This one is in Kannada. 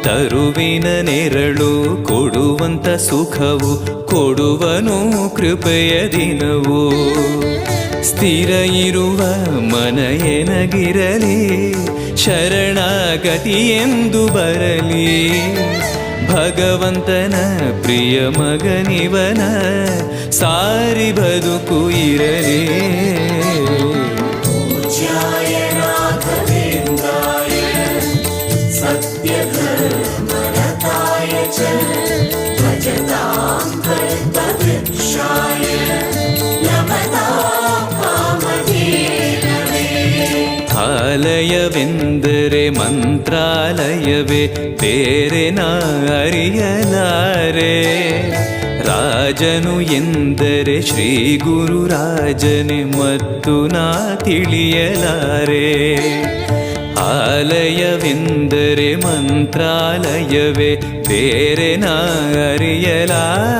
ತರುವಿನ ನೆರಳು ಕೊಡುವಂತ ಸುಖವು ಕೊಡುವನು ಕೃಪೆಯ ದಿನವು. ಸ್ಥಿರ ಇರುವ ಮನ ಎನಗಿರಲಿ ಶರಣಾಗತಿ ಎಂದು ಬರಲಿ. ಭಗವಂತನ ಪ್ರಿಯ ಮಗನಿವನ ಸಾರಿ ಬದುಕು ಇರಲಿ. ಆಲಯವೆಂದರೆ ಮಂತ್ರಾಲಯವೇ ಬೇರೆ ನಾ ಅರಿಯಲಾರೆ. ರಾಜನು ಎಂದರೆ ಶ್ರೀ ಗುರು ರಾಜನೇ ಮತ್ತು ನಾ ತಿಳಿಯಲಾರೆ. ಆಲಯವೆಂದರೆ ಮಂತ್ರಾಲಯವೇ ಬೇರೆ ನಾ ಅರಿಯಲಾರೆ.